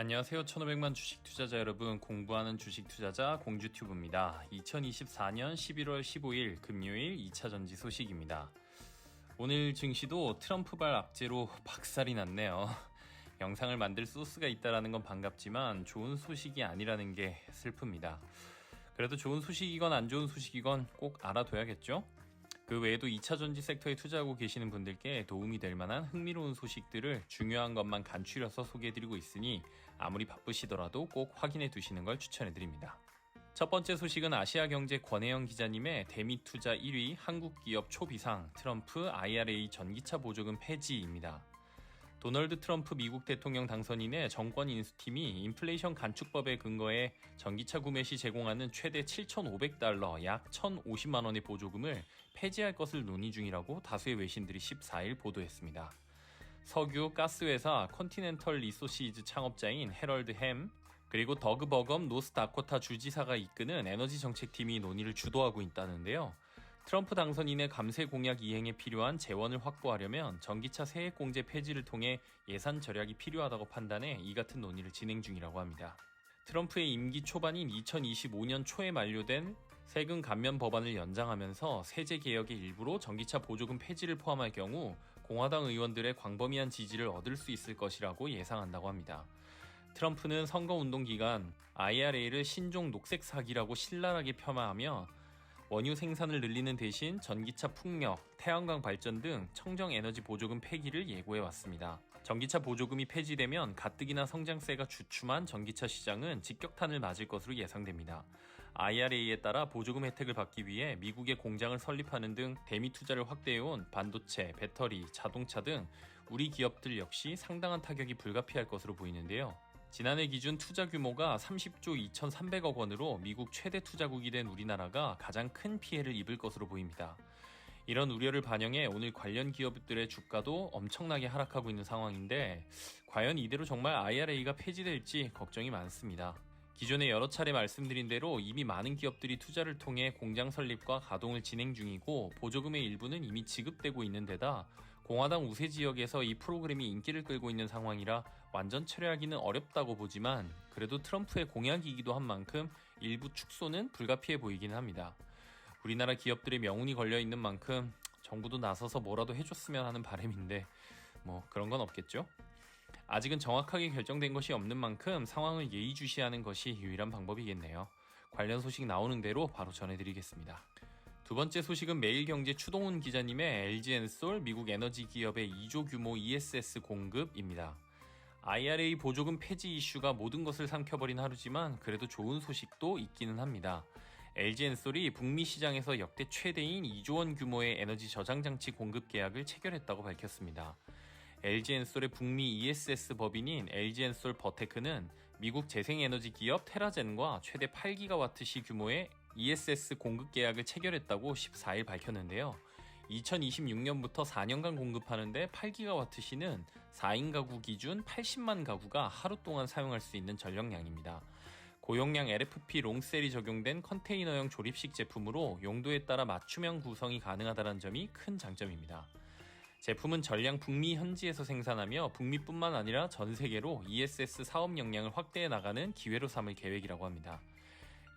안녕하세요. 1500만 주식 투자자 여러분, 공부하는 주식 투자자 공주튜브입니다. 2024년 11월 15일 금요일 2차 전지 소식입니다. 오늘 증시도 트럼프발 악재로 박살이 났네요. 영상을 만들 소스가 있다는 건 반갑지만 좋은 소식이 아니라는 게 슬픕니다. 그래도 좋은 소식이건 안 좋은 소식이건 꼭 알아둬야겠죠? 그 외에도 2차 전지 섹터에 투자하고 계시는 분들께 도움이 될 만한 흥미로운 소식들을 중요한 것만 간추려서 소개해드리고 있으니 아무리 바쁘시더라도 꼭 확인해 두시는 걸 추천해드립니다. 첫 번째 소식은 아시아경제 권혜영 기자님의 대미투자 1위 한국기업 초비상 트럼프 IRA 전기차 보조금 폐지입니다. 도널드 트럼프 미국 대통령 당선인의 정권 인수팀이 인플레이션 간축법에 근거해 전기차 구매 시 제공하는 최대 7,500달러 약 1,050만 원의 보조금을 폐지할 것을 논의 중이라고 다수의 외신들이 14일 보도했습니다. 석유, 가스회사 컨티넨털 리소시즈 창업자인 해럴드 햄, 그리고 더그 버검 노스다코타 주지사가 이끄는 에너지 정책팀이 논의를 주도하고 있다는데요. 트럼프 당선인의 감세 공약 이행에 필요한 재원을 확보하려면 전기차 세액공제 폐지를 통해 예산 절약이 필요하다고 판단해 이 같은 논의를 진행 중이라고 합니다. 트럼프의 임기 초반인 2025년 초에 만료된 세금 감면 법안을 연장하면서 세제 개혁의 일부로 전기차 보조금 폐지를 포함할 경우 공화당 의원들의 광범위한 지지를 얻을 수 있을 것이라고 예상한다고 합니다. 트럼프는 선거운동 기간 IRA를 신종 녹색 사기라고 신랄하게 폄하하며 원유 생산을 늘리는 대신 전기차 풍력, 태양광 발전 등 청정에너지 보조금 폐기를 예고해왔습니다. 전기차 보조금이 폐지되면 가뜩이나 성장세가 주춤한 전기차 시장은 직격탄을 맞을 것으로 예상됩니다. IRA에 따라 보조금 혜택을 받기 위해 미국에 공장을 설립하는 등 대미 투자를 확대해온 반도체, 배터리, 자동차 등 우리 기업들 역시 상당한 타격이 불가피할 것으로 보이는데요. 지난해 기준 투자 규모가 30조 2,300억 원으로 미국 최대 투자국이 된 우리나라가 가장 큰 피해를 입을 것으로 보입니다. 이런 우려를 반영해 오늘 관련 기업들의 주가도 엄청나게 하락하고 있는 상황인데 과연 이대로 정말 IRA가 폐지될지 걱정이 많습니다. 기존에 여러 차례 말씀드린 대로 이미 많은 기업들이 투자를 통해 공장 설립과 가동을 진행 중이고 보조금의 일부는 이미 지급되고 있는 데다 공화당 우세 지역에서 이 프로그램이 인기를 끌고 있는 상황이라 완전 철회하기는 어렵다고 보지만 그래도 트럼프의 공약이기도 한 만큼 일부 축소는 불가피해 보이기는 합니다. 우리나라 기업들의 명운이 걸려있는 만큼 정부도 나서서 뭐라도 해줬으면 하는 바람인데 그런 건 없겠죠? 아직은 정확하게 결정된 것이 없는 만큼 상황을 예의주시하는 것이 유일한 방법이겠네요. 관련 소식 나오는 대로 바로 전해드리겠습니다. 두 번째 소식은 매일경제 추동훈 기자님의 LG엔솔 미국 에너지 기업의 2조 규모 ESS 공급입니다. IRA 보조금 폐지 이슈가 모든 것을 삼켜버린 하루지만 그래도 좋은 소식도 있기는 합니다. LG엔솔이 북미 시장에서 역대 최대인 2조 원 규모의 에너지 저장장치 공급 계약을 체결했다고 밝혔습니다. LG엔솔의 북미 ESS 법인인 LG엔솔 버테크는 미국 재생에너지 기업 테라젠과 최대 8기가와트시 규모의 ESS 공급 계약을 체결했다고 14일 밝혔는데요. 2026년부터 4년간 공급하는데 8기가와트시는 4인 가구 기준 80만 가구가 하루 동안 사용할 수 있는 전력량입니다. 고용량 LFP 롱셀이 적용된 컨테이너형 조립식 제품으로 용도에 따라 맞춤형 구성이 가능하다는 점이 큰 장점입니다. 제품은 전량 북미 현지에서 생산하며 북미뿐만 아니라 전 세계로 ESS 사업 역량을 확대해 나가는 기회로 삼을 계획이라고 합니다.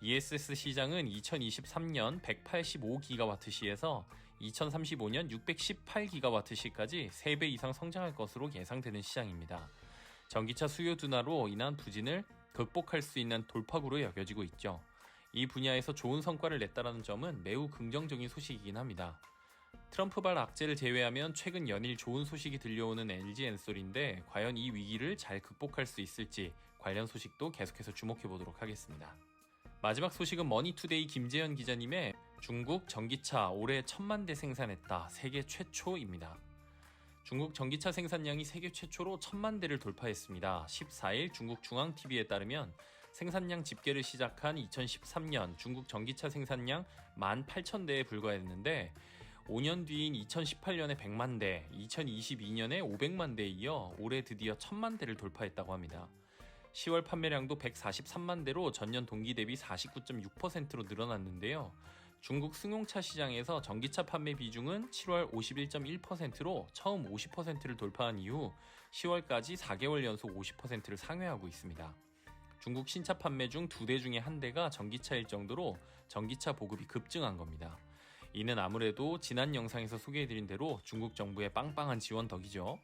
ESS 시장은 2023년 185기가와트시에서 2035년 618기가와트시까지 3배 이상 성장할 것으로 예상되는 시장입니다. 전기차 수요 둔화로 인한 부진을 극복할 수 있는 돌파구로 여겨지고 있죠. 이 분야에서 좋은 성과를 냈다는 점은 매우 긍정적인 소식이긴 합니다. 트럼프발 악재를 제외하면 최근 연일 좋은 소식이 들려오는 LG엔솔인데 과연 이 위기를 잘 극복할 수 있을지 관련 소식도 계속해서 주목해보도록 하겠습니다. 마지막 소식은 머니투데이 김재현 기자님의 중국 전기차 올해 1,000만 대 생산했다. 세계 최초입니다. 중국 전기차 생산량이 세계 최초로 1,000만 대를 돌파했습니다. 14일 중국 중앙TV에 따르면 생산량 집계를 시작한 2013년 중국 전기차 생산량 18,000대에 불과했는데 5년 뒤인 2018년에 100만 대, 2022년에 500만 대에 이어 올해 드디어 1,000만 대를 돌파했다고 합니다. 10월 판매량도 143만 대로 전년 동기 대비 49.6%로 늘어났는데요. 중국 승용차 시장에서 전기차 판매 비중은 7월 51.1%로 처음 50%를 돌파한 이후 10월까지 4개월 연속 50%를 상회하고 있습니다. 중국 신차 판매 중 2대 중에 1대가 전기차일 정도로 전기차 보급이 급증한 겁니다. 이는 아무래도 지난 영상에서 소개해드린 대로 중국 정부의 빵빵한 지원 덕이죠.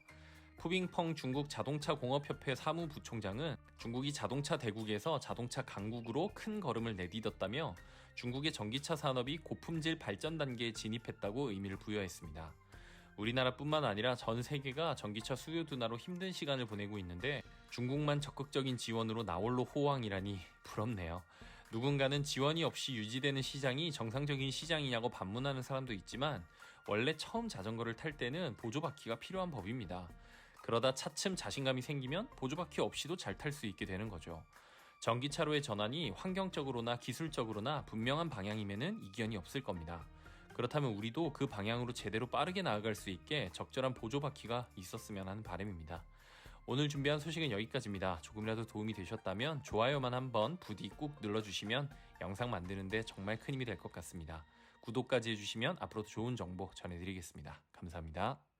푸빙펑 중국 자동차 공업협회 사무부총장은 중국이 자동차 대국에서 자동차 강국으로 큰 걸음을 내딛었다며 중국의 전기차 산업이 고품질 발전 단계에 진입했다고 의미를 부여했습니다. 우리나라뿐만 아니라 전 세계가 전기차 수요 둔화로 힘든 시간을 보내고 있는데 중국만 적극적인 지원으로 나홀로 호황이라니 부럽네요. 누군가는 지원이 없이 유지되는 시장이 정상적인 시장이냐고 반문하는 사람도 있지만 원래 처음 자전거를 탈 때는 보조바퀴가 필요한 법입니다. 그러다 차츰 자신감이 생기면 보조바퀴 없이도 잘 탈 수 있게 되는 거죠. 전기차로의 전환이 환경적으로나 기술적으로나 분명한 방향이면은 이견이 없을 겁니다. 그렇다면 우리도 그 방향으로 제대로 빠르게 나아갈 수 있게 적절한 보조바퀴가 있었으면 하는 바람입니다. 오늘 준비한 소식은 여기까지입니다. 조금이라도 도움이 되셨다면 좋아요만 한번 부디 꾹 눌러주시면 영상 만드는데 정말 큰 힘이 될 것 같습니다. 구독까지 해주시면 앞으로도 좋은 정보 전해드리겠습니다. 감사합니다.